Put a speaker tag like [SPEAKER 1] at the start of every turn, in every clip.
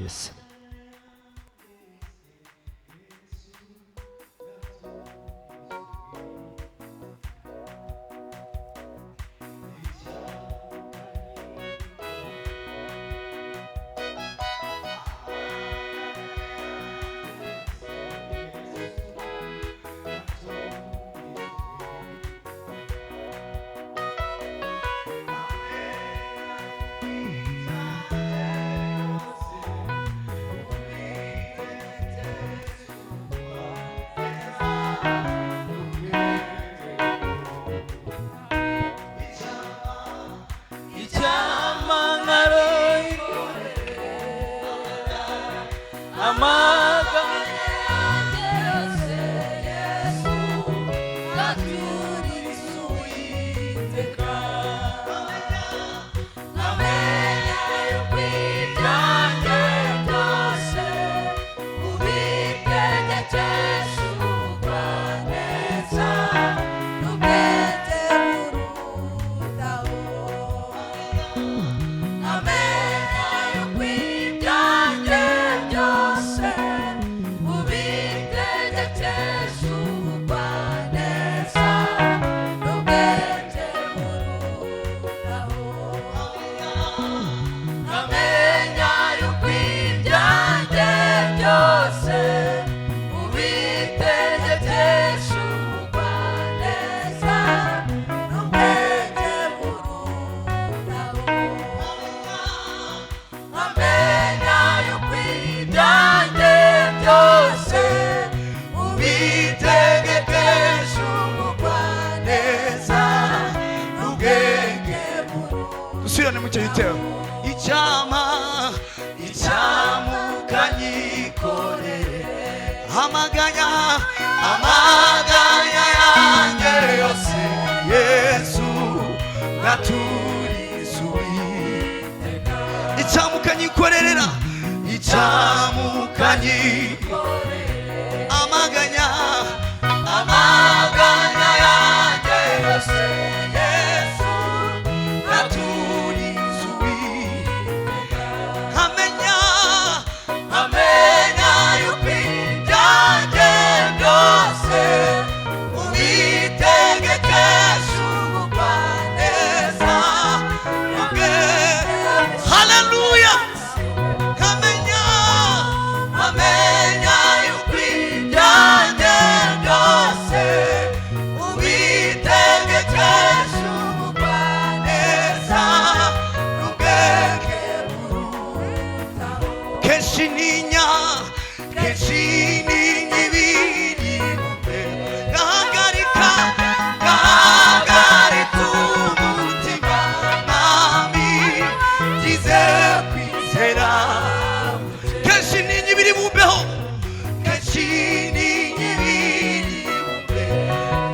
[SPEAKER 1] Yes.
[SPEAKER 2] amaganya yanjye yose Yesu naturizuye icyamukanyikorerera amaganya yanjye yose Yesu naturizuye amenya yuko ibyanjye byose ubitegekesha ubugwaneza bwe. Haleluya. amenya yuko ibyanjye byose ubitegekesha ubugwaneza n'ubwenge burutaho. kenshi ninya ibiri gahagarika umutima mwami ngize kwizera. kenshi ninya ibiri bumbeho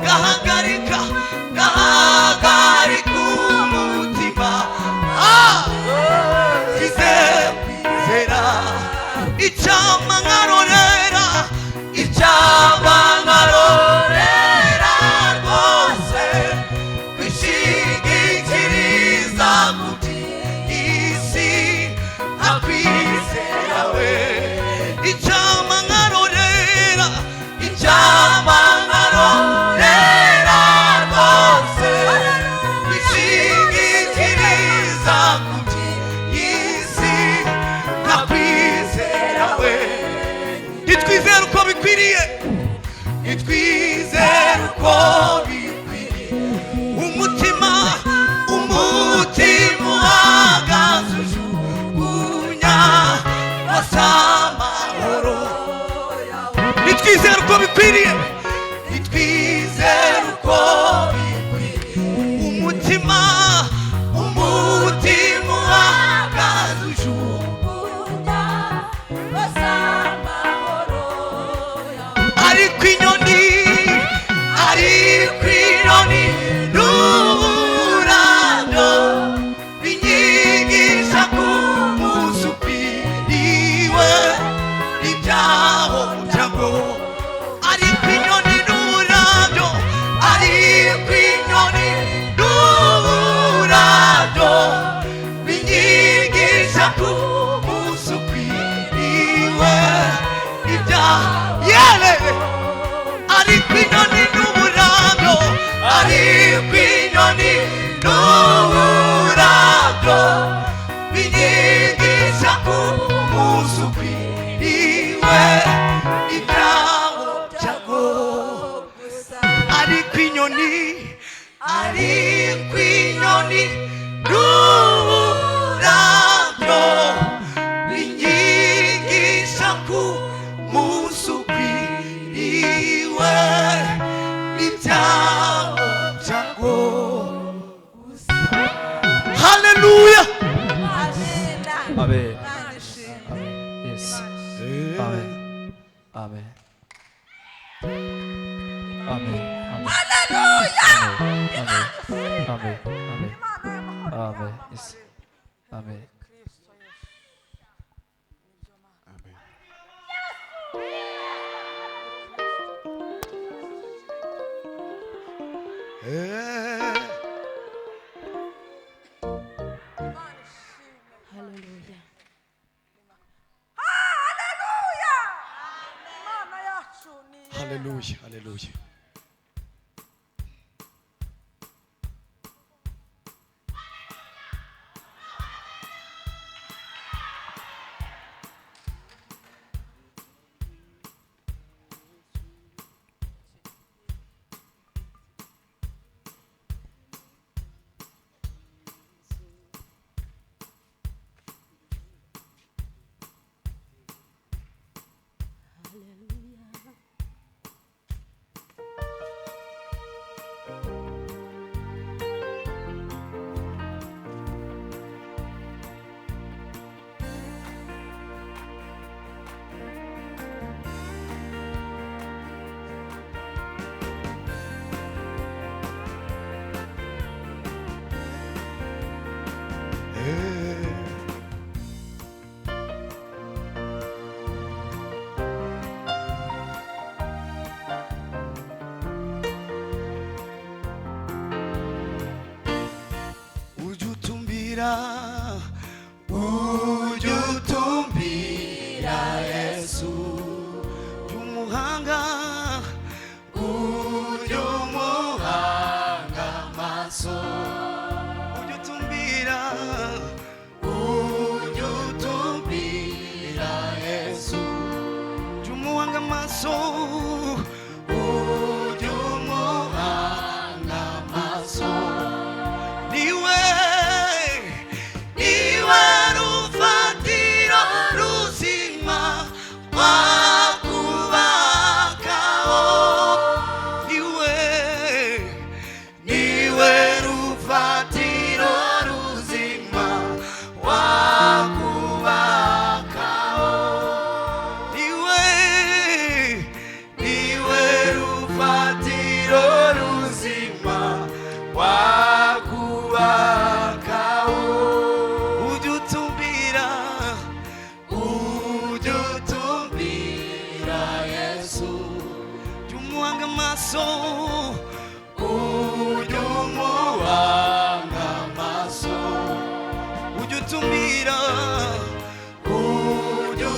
[SPEAKER 2] gahagarika umutima ngize kwizera. icyama nkarorera rwose kwishingikiriza ku by'isi nkakwizera we. icyama nkarorera rwose kwishingikiriza ku by'isi nkakwizera we. nitwizere uko bikwiriye umutima uhagaze ujugunya wose amahoro. nitwizere uko bikwiriye umutima uhagaze ujugunya wose amahoro. ariko inyoni n'uburado binyigisha ku munsi ukwiriwe ibyaho byago. ariko inyoni n'uburado binyigisha ku munsi ukwiriwe yele ariko inyoni n'uburabyo ariko inyoni n'uburabyo binyigisha ku munsi ukwiriwe ibyawo byago ariko inyoni n'uburabyo binyigisha ku munsi ukwiriwe ibyawo byago. Haleluya.
[SPEAKER 1] Amen. Yes. Amen. Amen. Amen.
[SPEAKER 3] Haleluya.
[SPEAKER 1] Amen. Amen. Amen. Amen. Yes. Amen.
[SPEAKER 3] Haleluya.
[SPEAKER 2] Haleluya. Haleluya. ujutumbira Yesu umuhanga maso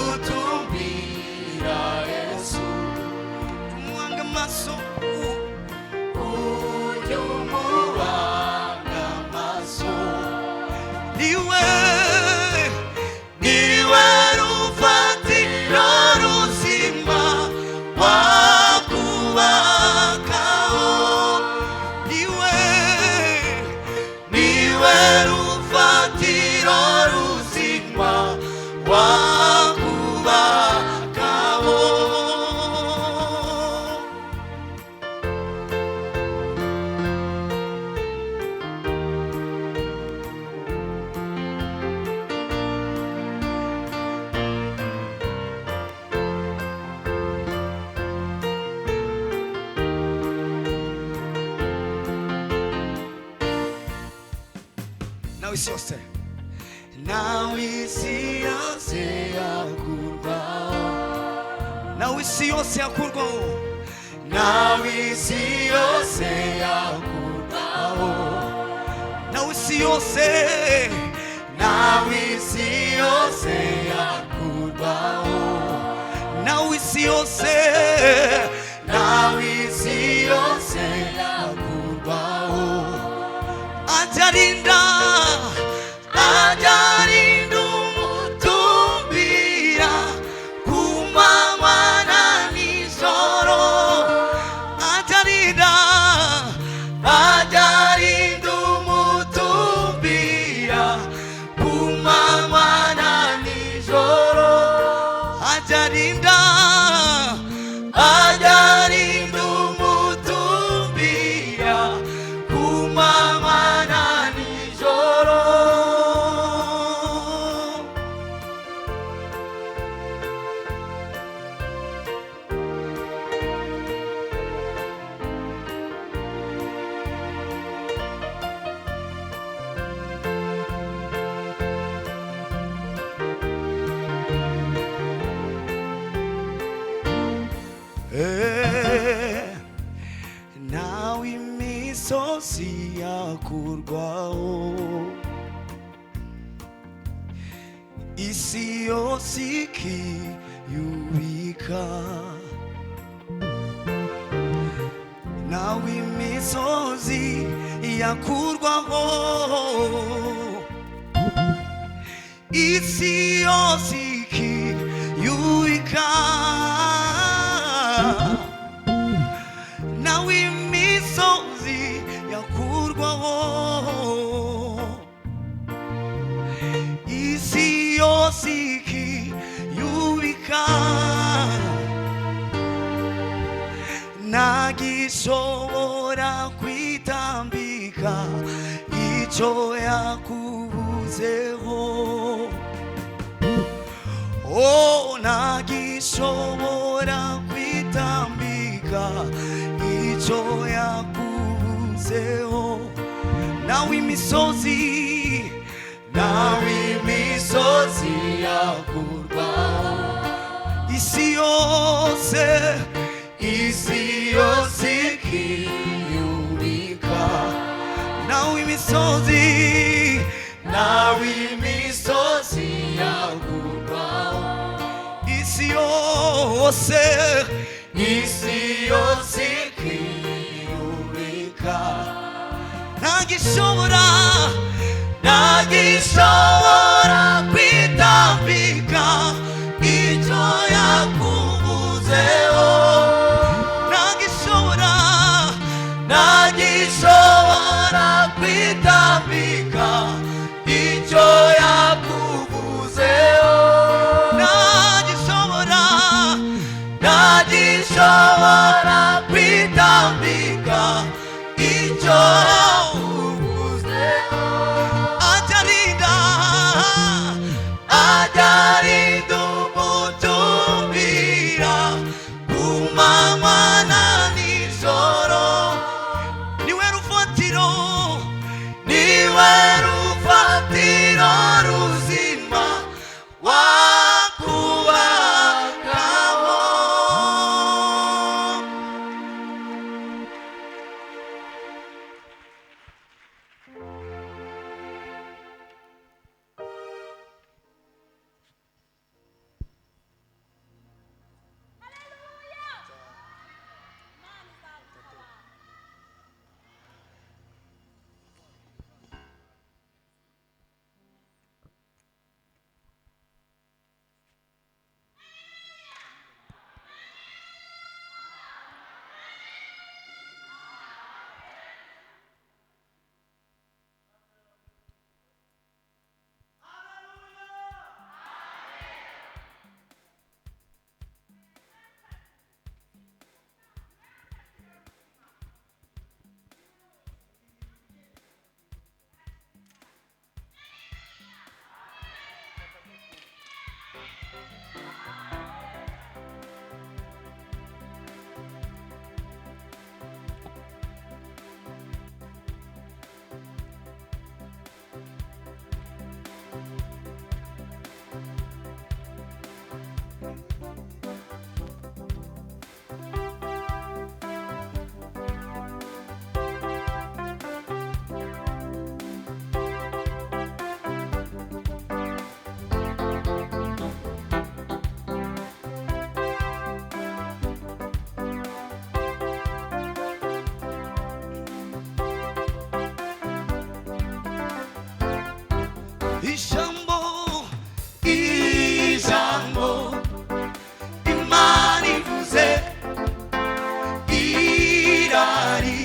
[SPEAKER 2] ujutumbira Yesu umuhanga maso isi yose nawe isi yose akurwaho ajarinda umutumbira ku manywa na nijoro ajarinda umutumbira ku manywa na nijoro ajarinda umutumbira ku manywa na nijoro. nawe imisozi yakurwaho isi yose ikiyubika nawe imisozi yakurwaho isi yose ikiyubika nawe imisozi yakurwaho isi yose ikiyubika ntagishobora kwitambika icyo yakubuzeho ntagishobora kwitambika icyo yakubuzeho nawe imisozi yakurwaho isi yose ikiyubika nawe imisozi yakurwaho isi yose ikiyubika ntagishobora kwitambika icyo yakubuzeho ntagishobora kwitambika icyo yakubuzeho ntagishobora kwitambika icyo yakubuzeho ajarinda ijambo Imana ivuze irari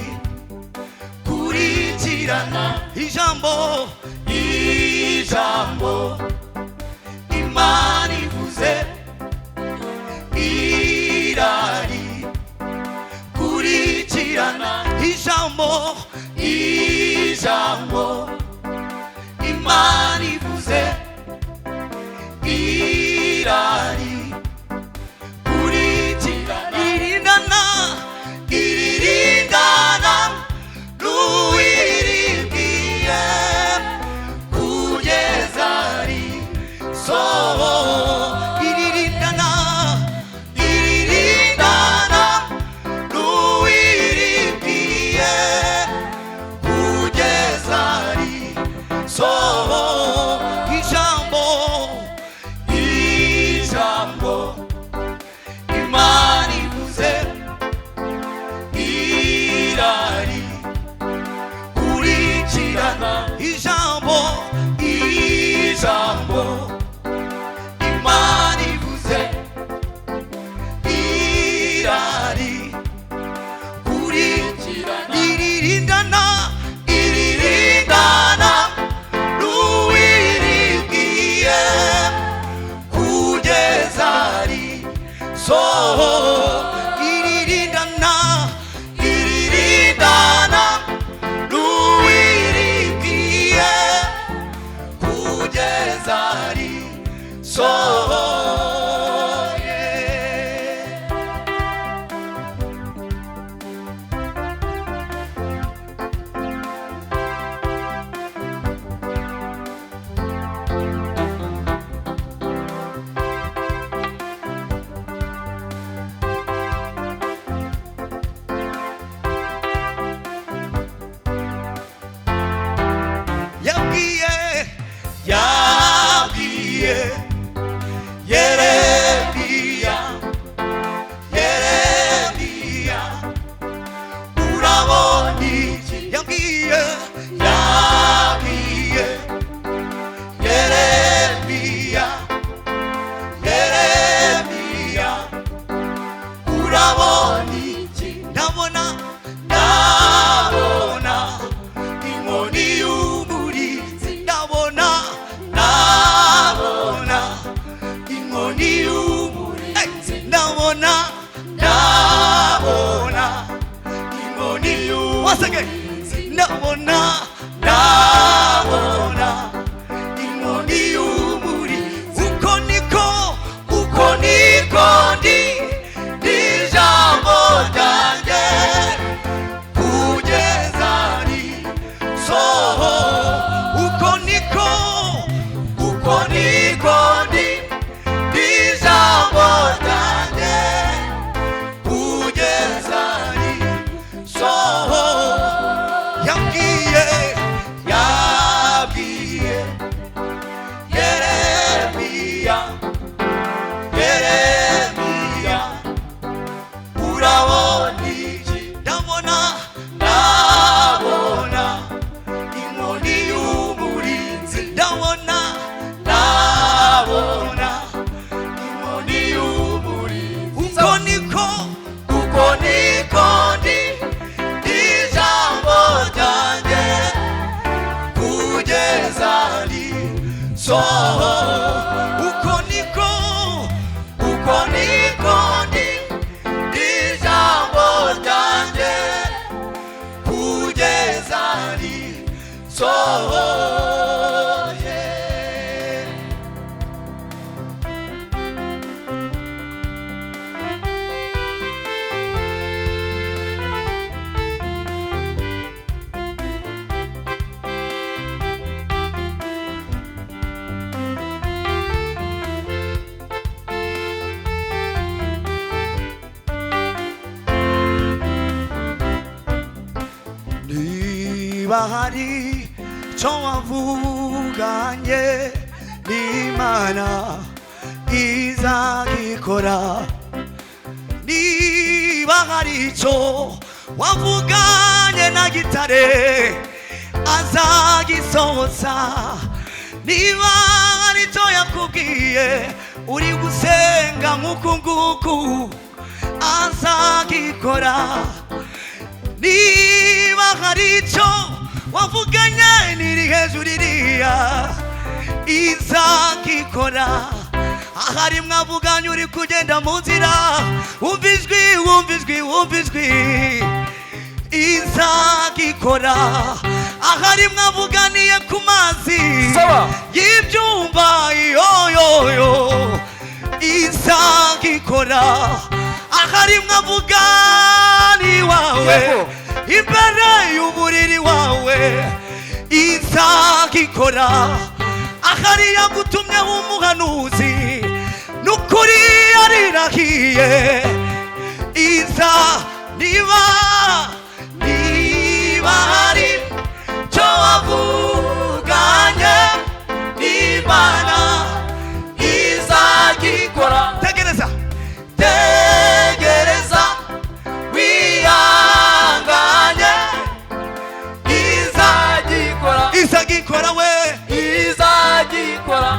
[SPEAKER 2] kurikirana ijambo Imana ivuze irari kurikirana ijambo Imana ivuze irari kurikirana iririndana n'uwiribwiye kugeza iririndana n'uwiribwiye kugeza ijambo Imana ivuze irari kurikirana ijambo Imana ivuze irari kurikirana iririndana n'uwiribwiye kugeza iririndana n'uwiribwiye kugeza yabwiye Yeremiya urabona iki yabwiye Yeremiya urabona iki ndabona inkoni y'umurinzi ndabona inkoni y'umurinzi ndabona inkoni y'umurinzi ndabona inkoni y'umurinzi uko niko ndi ijambo ryanjye kugeza uko niko ndi ijambo ryanjye kugeza yabwiye Yeremiya urabona iki ndabona inkoni y'umurinzi ndabona inkoni y'umurinzi uko niko ndi ijambo ryanjye kugeza uko niko ndi ijambo ryanjye kugeza niba hari icyo wavuganye n'Imana izagikora niba hari icyo wavuganye na gitare azagisohoza niba hari icyo yakubwiye uri gusenga nk'uku nguku azagikora. Niba hari icyo wavuganye n'iri hejuru iriya izagikora. Ahari mwavuganye uri kugenda mu nzira wumva ijwi wumva ijwi wumva ijwi izagikora. Ahari mwavuganiye ku mazi y'ibyumba yoyoyo izagikora. Ahari mwavugani wawe imbere y'uburiri wawe izagikora. Ahari yagutumyeho umuhanuzi n'ukuri yarirahiye iza. Niba hari icyo wavuganye n'Imana izagikora. Tegereza wihanganye izagikora we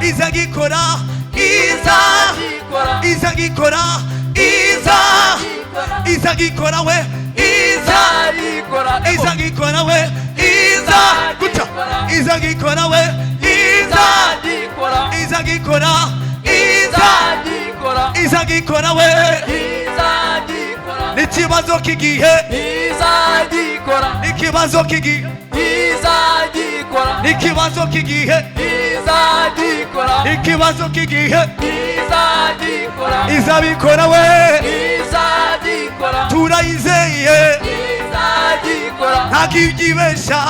[SPEAKER 2] izagikora izagikora we izagikora we guta izagikora we izagikora we n'ikibazo kigihe n'ikibazo kigihe n'ikibazo kigihe n'ikibazo kigihe izabikora we turayizeye ntabwo ibyibesha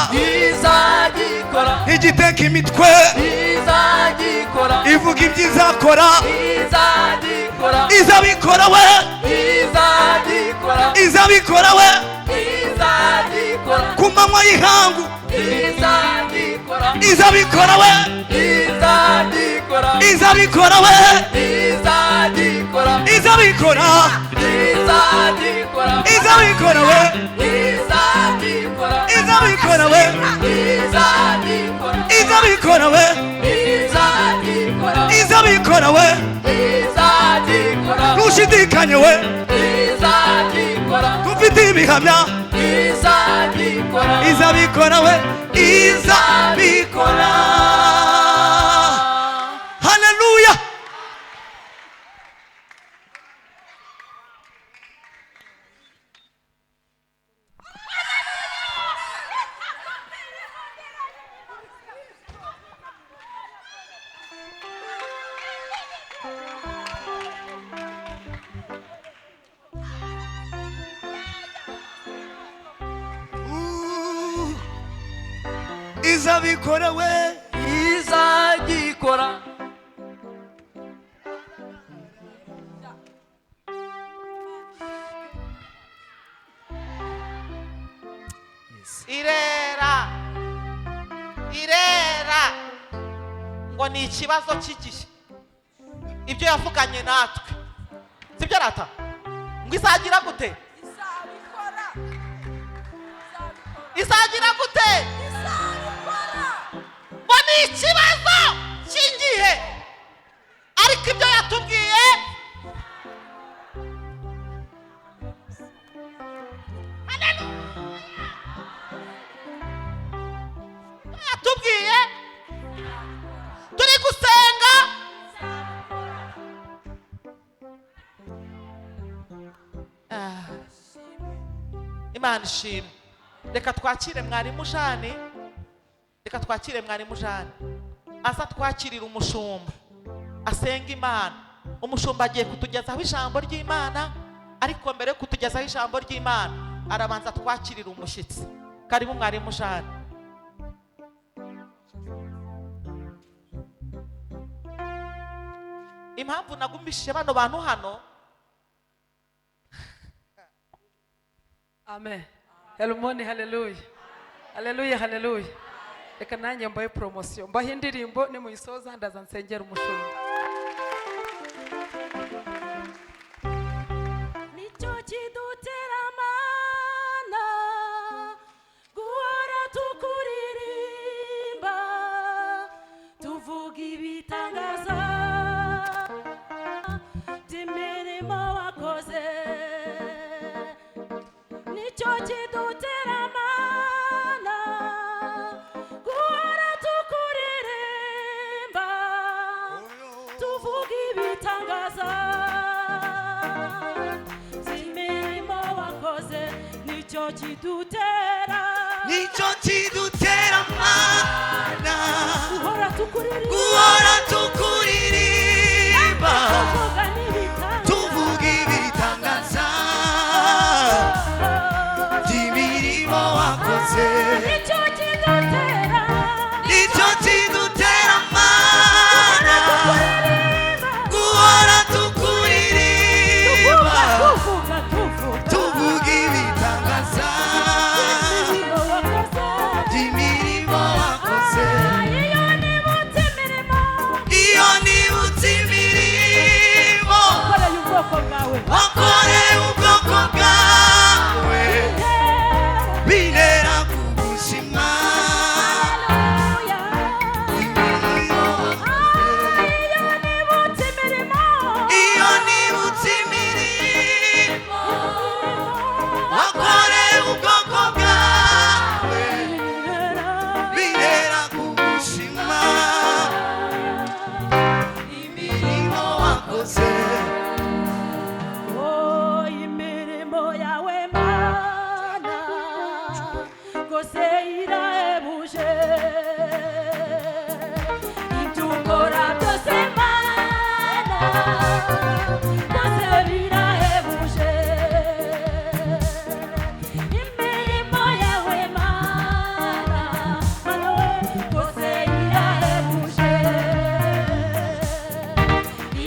[SPEAKER 2] igiteka imitwe ivuga iby'izakora izabikora we izabikora we ku manywa y'ihangu izabikora we izabikora we izabikora izabikora we izabikora we izabikora we izabikora we ntushidikanye we dufite ibihamya izabikora we izabikora. Haleluya. Izabikora we izagikora.
[SPEAKER 4] irera ngo ni ikibazo cy'igihe. Ibyo yavuganye natwe sibyo rata ngo izagira gute izagira gute ngo ni ikibazo cy'igihe. Ariko ibyo yatubwiye yatubwiye turi gusenga Imana ishimwe. Reka twakire mwarimu Jane, reka twakire mwarimu Jane aza twakirira umushumba asenga Imana. Umushumba agiye kutugezaho ijambo ry'Imana, ariko mbere yo kutugezaho ijambo ry'Imana arabanza twakirira umushyitsi. Karibu mwarimu Jane. Impamvu nagumishije bano bantu hano,
[SPEAKER 5] amen. Helmoni, haleluya. Haleluya, haleluya. Reka nanjye mbaye promotion. Mbahe indirimbo ni muyisoza ndaza nsengera umushumba.
[SPEAKER 3] Nicyo kidutera amana guhora tukuririmba tuvuga kidutera
[SPEAKER 2] nicyo kidutera mana
[SPEAKER 3] guhora tukuririmba
[SPEAKER 2] guhora tukuririmba
[SPEAKER 3] tuvuga n'ibitangaza
[SPEAKER 2] tuvuga ibitangaza by'imirimo wakoze
[SPEAKER 3] nicyo kidutera
[SPEAKER 2] nicyo kidutera mana guhora tukuririmba
[SPEAKER 3] tuvuga
[SPEAKER 2] tuvuga ibitangaza by'imirimo wakoze iyo nibutse imirimo
[SPEAKER 3] wakoreye ubwoko bwawe
[SPEAKER 2] wakoreye ubwoko bwawe bintera kugushima iyo nibutse imirimo wakoreye ubwoko bwawe bintera kugushima imirimo wakoze
[SPEAKER 3] Oh, imirimo yawe mana rwose irahebuje ibyo ukora byose mana rwose birahebuje imirimo yawe mana mana we rwose irahebuje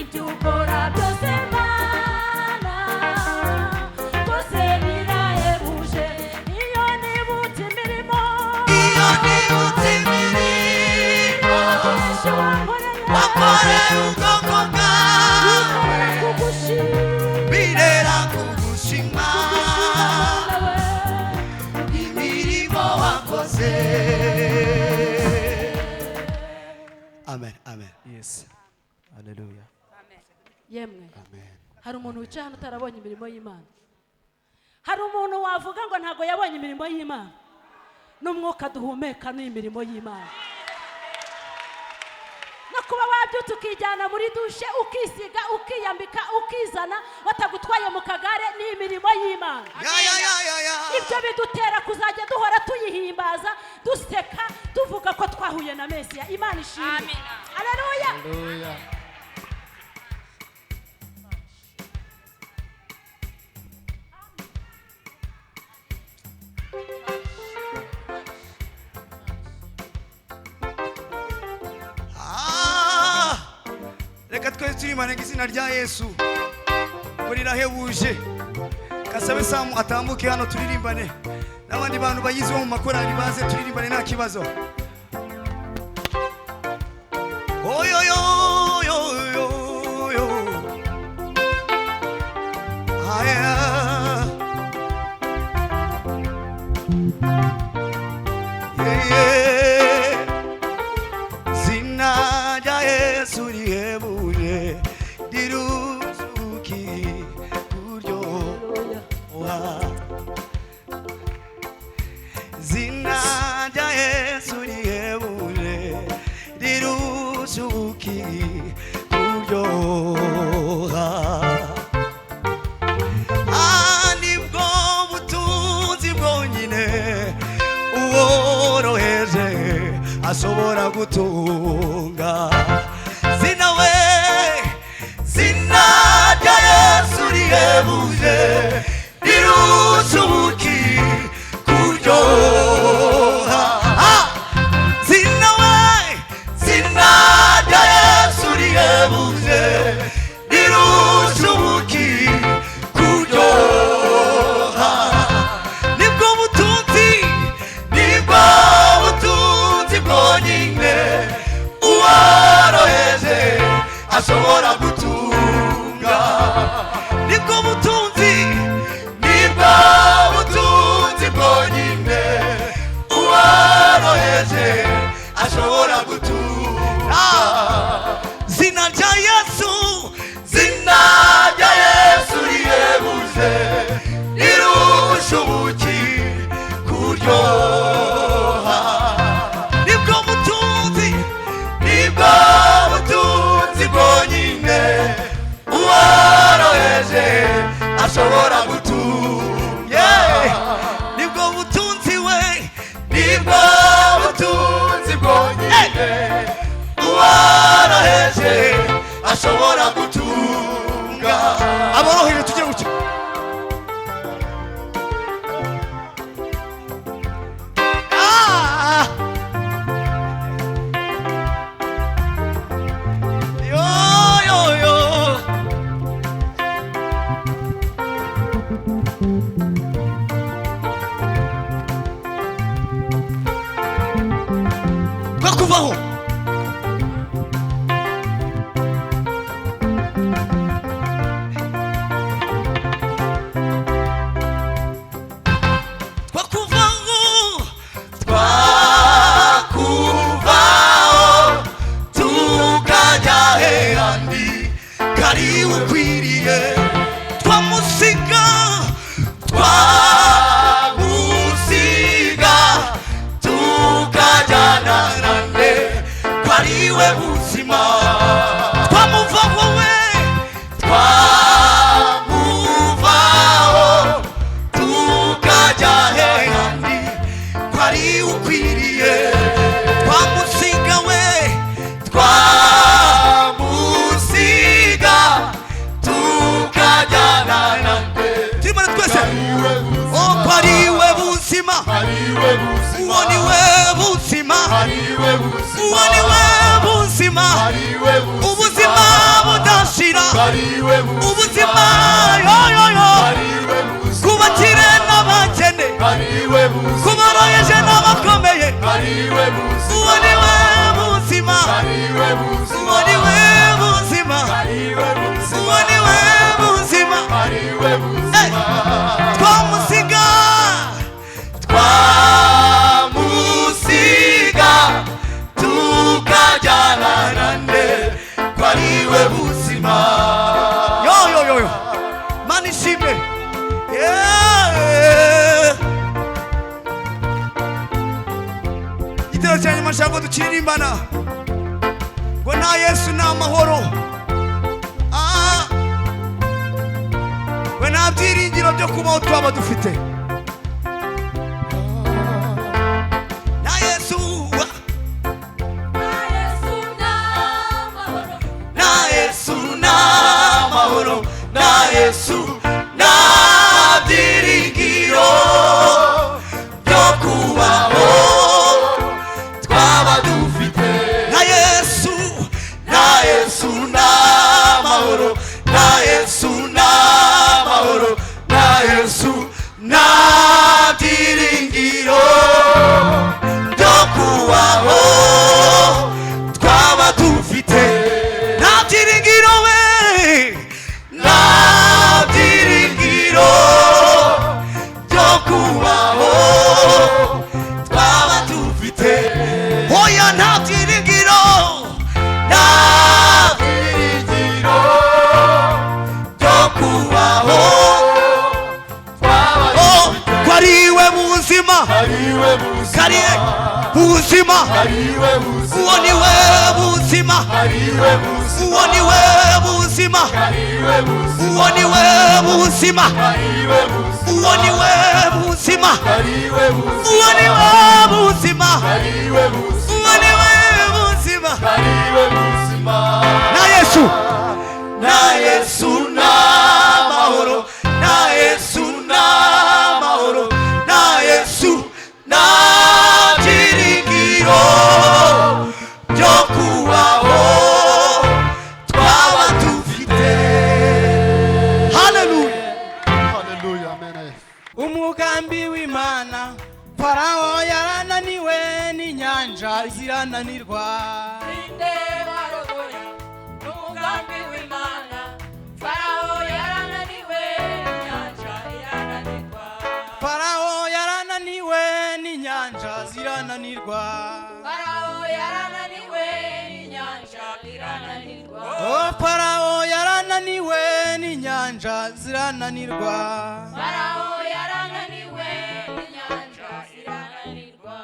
[SPEAKER 3] ibyo ukora byose mana rwose birahebuje iyo nibutse imirimo
[SPEAKER 2] iyo nibutse imirimo
[SPEAKER 3] myinshi wankoreye
[SPEAKER 2] wakoreye ubwoko bwawe
[SPEAKER 3] kugushima
[SPEAKER 2] bintera kugushima
[SPEAKER 3] nawe
[SPEAKER 2] imirimo wakoze amen amen
[SPEAKER 1] Yes. Hallelujah.
[SPEAKER 3] yemwe
[SPEAKER 2] amen
[SPEAKER 3] hari umuntu wicaye hano utarabonye imirimo y'Imana hari umuntu wavuga ngo ntabwo yabonye imirimo y'Imana n'umwuka duhumeka n'imirimo y'Imana no kuba wabyutse ukijyana muri dushe ukisiga ukiyambika ukizana batagutwaye mu kagare n'imirimo y'Imana
[SPEAKER 2] ya
[SPEAKER 3] ibyo bidutera kuzajya duhora tuyihimbaza duseka tuvuga ko twahuye na Mesiya. Imana ishimwe. Haleluya.
[SPEAKER 1] Hallelujah.
[SPEAKER 2] reka twese turirimane izina rya Yesu ngo rirahebuje. Kasabe Samu atambuke hano turirimbane n'abandi bantu bayizi bo mu makorali baze turirimbane nta kibazo. Oyoyo aya zina rya Yesu rihebuje diruzuki kuryoha. Zina rya Yesu rihebuje diruzuki kuryoha. Nibwo butunzi bwonyine uworoheje ashobora gutunga. Zina we zina rya Yesu rihebuje riruzuki kuryoha. Zina we zina rya Yesu rihebuje riruzuki kuryoha. Nibwo butunzi bwonyine uworoheje ashobora gutunga. Nibwo butunzi bwonyine uworoheje ashobora gutunga. Zina rya Yesu rihebuje rirusha ubuki kuryoha. Nibwo butunzi bwonyine ashobora gutunga aboroheje tujye gutya kuvaho twakuvaho tukajya hehandi kari ukwiriye twamusiga tukajyana nande kwariwe buzima twamuvaho we twamuvaho tukajya hehandi kwari ukwiriye twamusiga we twamusiga tukajyana nande timana twese oh kwariwe buzima uwo ni we buzima uwo ni we buzima ubuzima budashira ubuzima yoyoyo kubakire n'abakene kuboroheje n'abakomeye uwo ni we buzima uwo ni we buzima uwo ni we buzima twamusiga tukajyana nande kwariwe buzima yoyoyo mani shime igitero cya nyuma nshaka dukiririmbana ngo nta Yesu ni amahoro we nta byiringiro byo kubaho twaba dufite Yesu na byiringiro byo kubaho twaba dufite na Yesu na mahoro na Yesu na mahoro na Yesu na byiringiro byo kubaho twaba dufite na byiringiro we byiringiro byo kubaho twaba dufite hoya nta byiringiro byo kubaho kwariwe buzima kariye buzima uwo ni we buzima uwo ni we buzima uwo ni we buzima uwo ni we buzima uwo ni we buzima uwo ni we buzima na Yesu na mahoro na Yesu na mahoro na Yesu na byiringiro byo kubaho twaba dufite haleluya umugambi w'Imana Farawo yarananiwe n'inyanja zirananirwa umugambi w'Imana Farawo yarananiwe n'inyanja irananirwa Farawo yarananiwe n'inyanja zirananirwa Farawo yarananiwe n'inyanja irananirwa oh Farawo yarananiwe n'inyanja zirananirwa Farawo yarananiwe n'inyanja irananirwa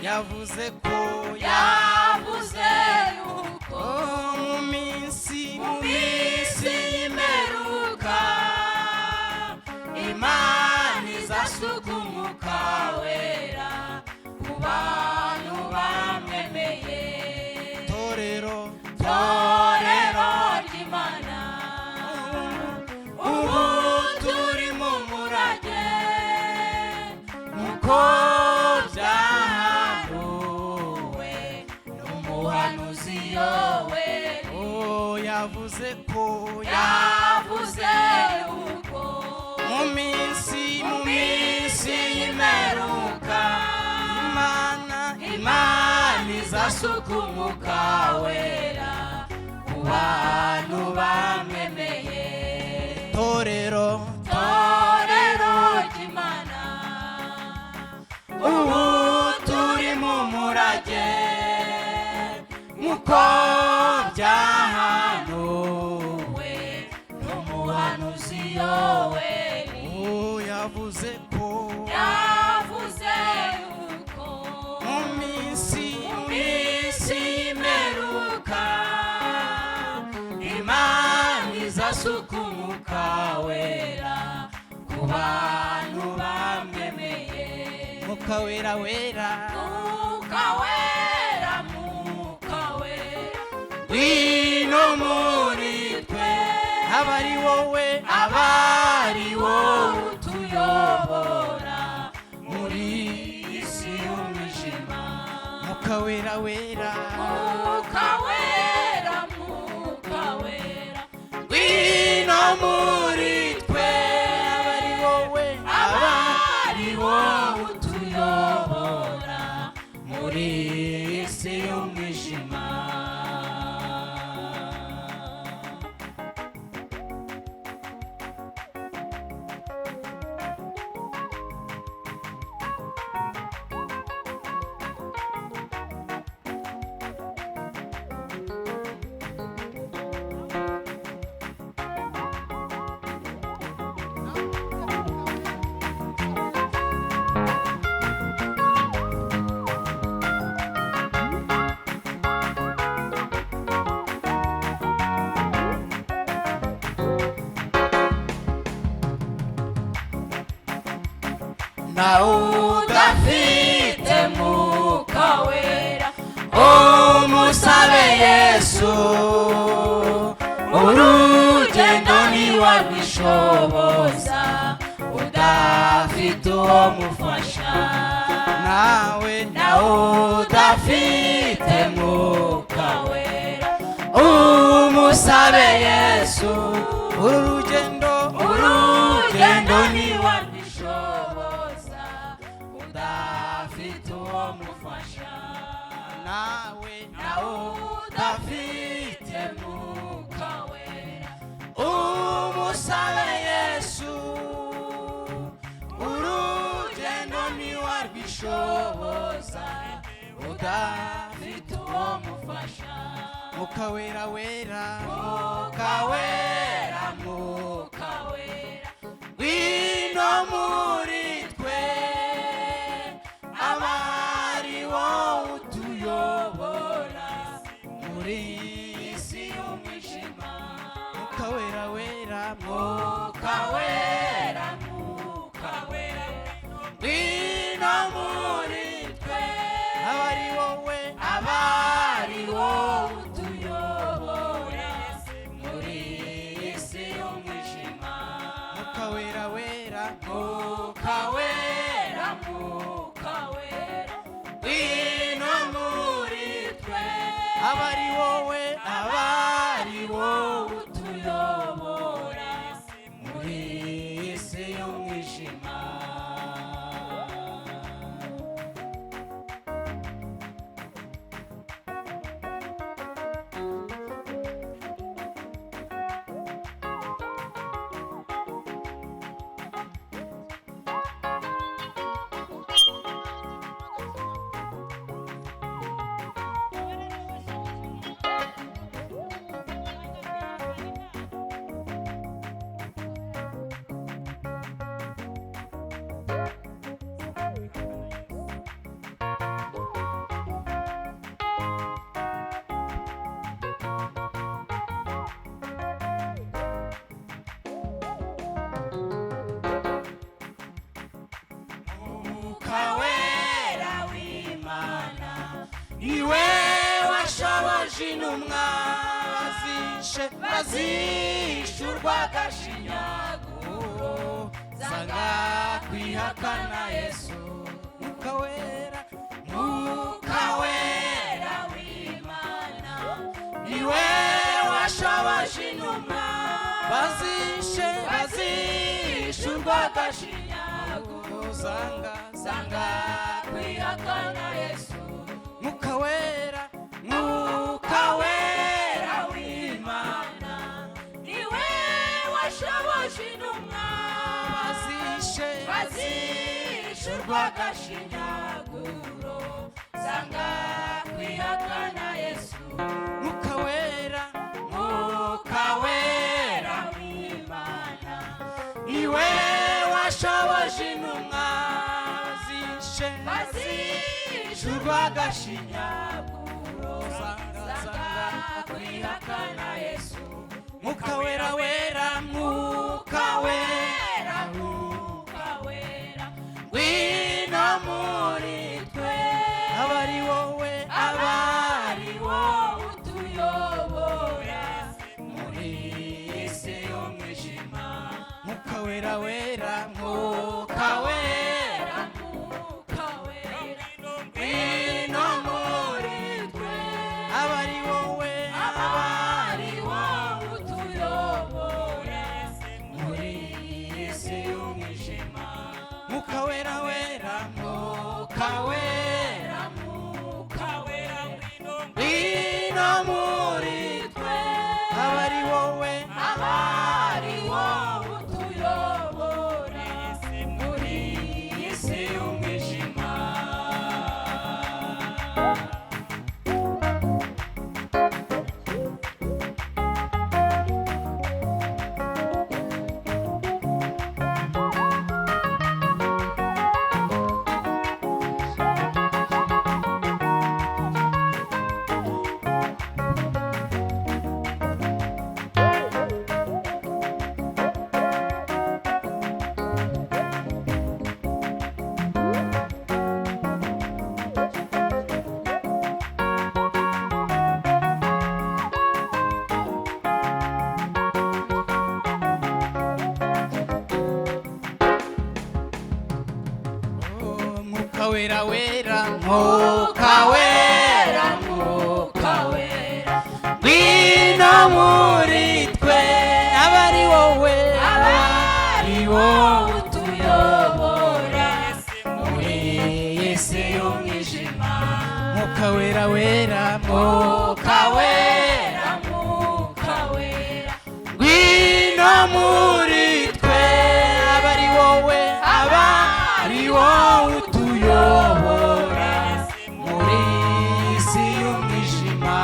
[SPEAKER 2] yavuze ko
[SPEAKER 3] yavuze yuko
[SPEAKER 2] mu minsi
[SPEAKER 3] y'imperuka Imana izasuka umwuka wera ku bantu bamwemeye.
[SPEAKER 2] torero
[SPEAKER 3] ry'Imana ubu turi mu murage nk'uko byahanuwe n'umuhanuzi Yoweli.
[SPEAKER 2] yavuze ko
[SPEAKER 3] yavuze yuko
[SPEAKER 2] mu minsi
[SPEAKER 3] y'imperuka Imana izasuka umwuka wera ku bantu bamwemeye.
[SPEAKER 2] torero
[SPEAKER 3] ry'Imana ubu turi mu murage nk'uko byahanuwe n'umuhanuzi Yoweli.
[SPEAKER 2] yavuze ko
[SPEAKER 3] yavuze yuko
[SPEAKER 2] mu minsi
[SPEAKER 3] y'imperuka Imana izasuka umwuka wera ku bantu bamwemeye.
[SPEAKER 2] mwuka wera wera
[SPEAKER 3] Mwuka wera, mwuka wera,
[SPEAKER 2] wino muri twe abari wowe
[SPEAKER 3] utuyobora muri iyi si y'umwijima.
[SPEAKER 2] mwuka wera wera
[SPEAKER 3] Mwuka wera, mwuka wera,
[SPEAKER 2] wino muri twe abari wowe
[SPEAKER 3] utuyobora muri iyi si y'umwijima.
[SPEAKER 2] nawe udafite mwuka wera umusabe Yesu urugendo ntiwarwishoboza udafite uwo mufasha nawe udafite mwuka wera umusabe Yesu urugendo ntiwarwishoboza udafite uwo mufasha nawe udafite mwuka wera umusabe Yesu urugendo ntiwarwishoboza udafite uwo mufasha mwuka wera wera mwuka wera mwuka wera wino muri twe abari wowe utuyobora muri iyi si y'umwijima mwuka wera wera mwuka wera mwuka wera wino muri twe abari wowe utuyobora muri iyi si y'umwijima mwuka wera wera mwuka wera mwuka wera wino muri twe abari wowe utuyobora muri iyi si y'umwijima niwe washoboje intumwa bazishurwa agashinyaguro zanga kwihakana Yesu mwuka wera w'Imana niwe washoboje intumwa bazishurwa agashinyaguro zanga kwihakana Yesu mwuka wera w'Imana niwe washoboje intumwa bazishurwa agashinyaguro zanga kwihakana Yesu mwuka wera w'Imana niwe washoboje intumwa bazishurwa agashinyaguro zanga kwihakana Yesu mwuka wera wera mwuka wera wino muri twe abari wowe utuyobora muri iyi si y'umwijima mwuka wera wera mwuka wera wino muri twe abari wowe utuyobora muri iyi si y'umwijima mwuka wera wera mwuka wera wino muri twe abari wowe utuyobora
[SPEAKER 1] wera wera
[SPEAKER 6] Mwuka wera, Mwuka wera, ngwino muri twe,
[SPEAKER 1] aba ari wowe
[SPEAKER 6] ari wowe utuyobora muri iyi si y'umwijima.
[SPEAKER 1] Mwuka wera wera
[SPEAKER 6] Mwuka wera, Mwuka wera, ngwino muri twe,
[SPEAKER 1] aba ari wowe
[SPEAKER 6] ari wowe utuyobora muri iyi si y'umwijima.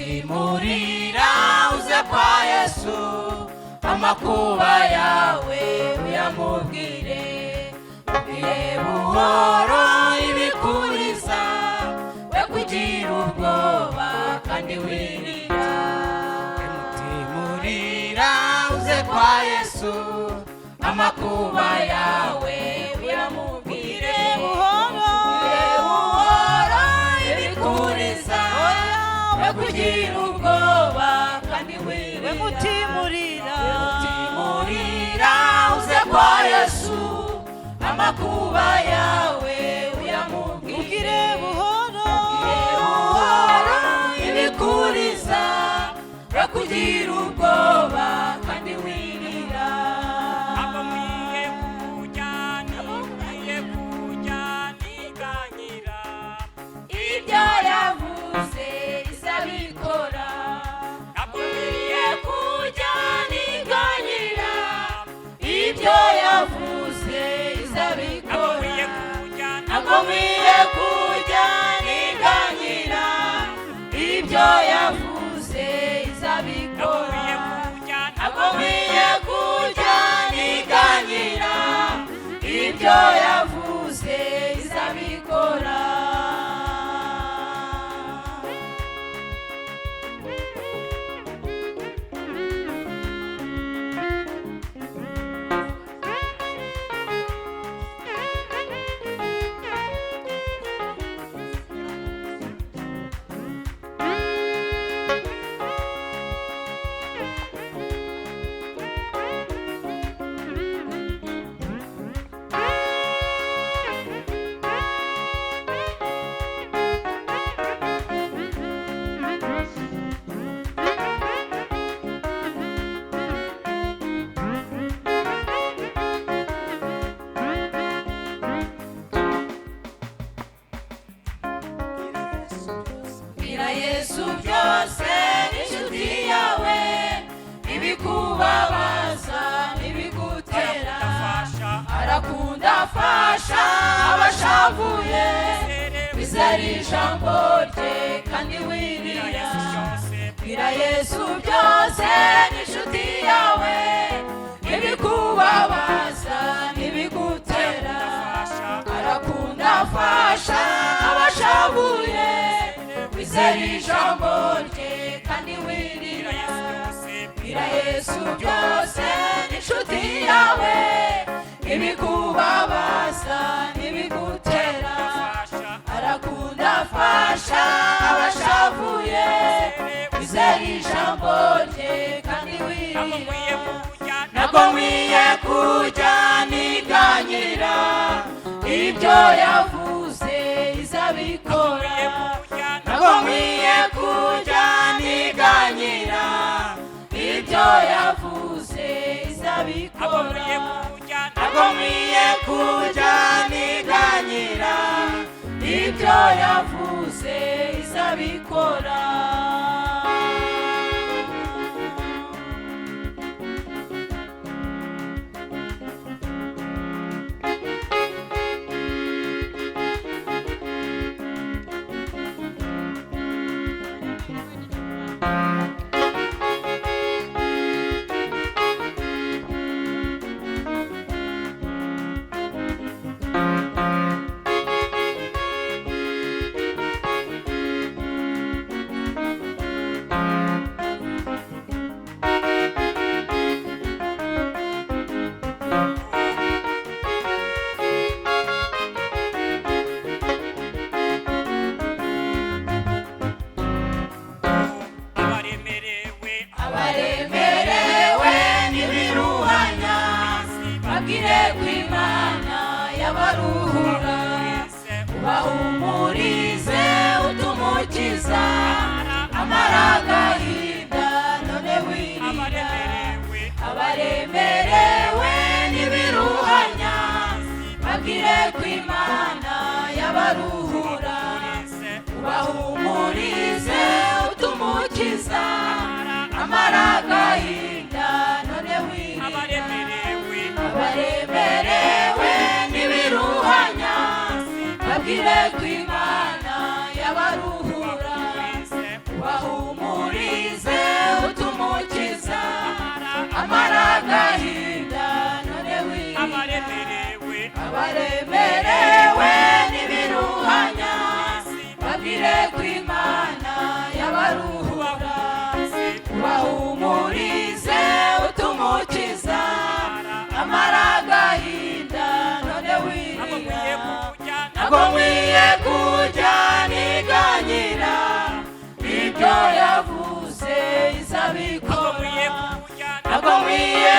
[SPEAKER 6] Timurira uze kwa Yesu, amakuba yawe uyamubwire, ubwire buhoro ibikuriza, we kugira ubwoba kandi wirira. Timurira uze kwa Yesu, amakuba yawe uyamubwire, buhoro ibikuriza, kugira ubwoba kandi wirira.
[SPEAKER 3] Mutimurira
[SPEAKER 6] uze kwa Yesu, amakuba yawe uyamubwire, buhoro ibikuriza, kugira ubwoba kandi wirira.
[SPEAKER 7] Abo mwiye kujya niganyira,
[SPEAKER 6] ibyo yavuze izabikora. Nagombiye kujya niganyira, ibyo yavuze izabikora. Nagombiye kujya niganyira, ibyo yavuze izabikora. Yesu byose n'inshuti yawe ibikubabaza n'ibigutera arakunda afasha abashavuye wizera ijambo rye kandi wirira bwira Yesu byose n'inshuti yawe ibikubabaza n'ibigutera arakunda afasha abashavuye wizera ijambo rye kandi wirira bwira Yesu byose n'inshuti yawe ibikubabaza n'ibigutera arakunda afasha abashavuye wizera ijambo rye kandi wirira ntabwo nkwiye kujya niganyira ibyo yavuze izabikora ntabwo nkwiye kujya niganyira ibyo yavuze izabikora ntabwo nkwiye kujya niganyira ibyo yavuze izabikora abaremerewe n'ibiruhanya bagire kw'Imana yabaruhura ubahumurize utumukiza amaragahinda none wirira abaremerewe n'ibiruhanya bagire kw'Imana yabaruhura ubahumurize utumukiza amaragahinda none wirira abaremerewe n'ibiruhanya babwire kw'Imana yabaruhura ubahumurize utumukiza amaragahinda none wirira abaremerewe n'ibiruhanya babwire kw'Imana yabaruhura ubahumurize utumukiza amaragahinda none wirira ntabwo nkwiye kujya niganyira ibyo yavuze izabikora ntabwo nkwiye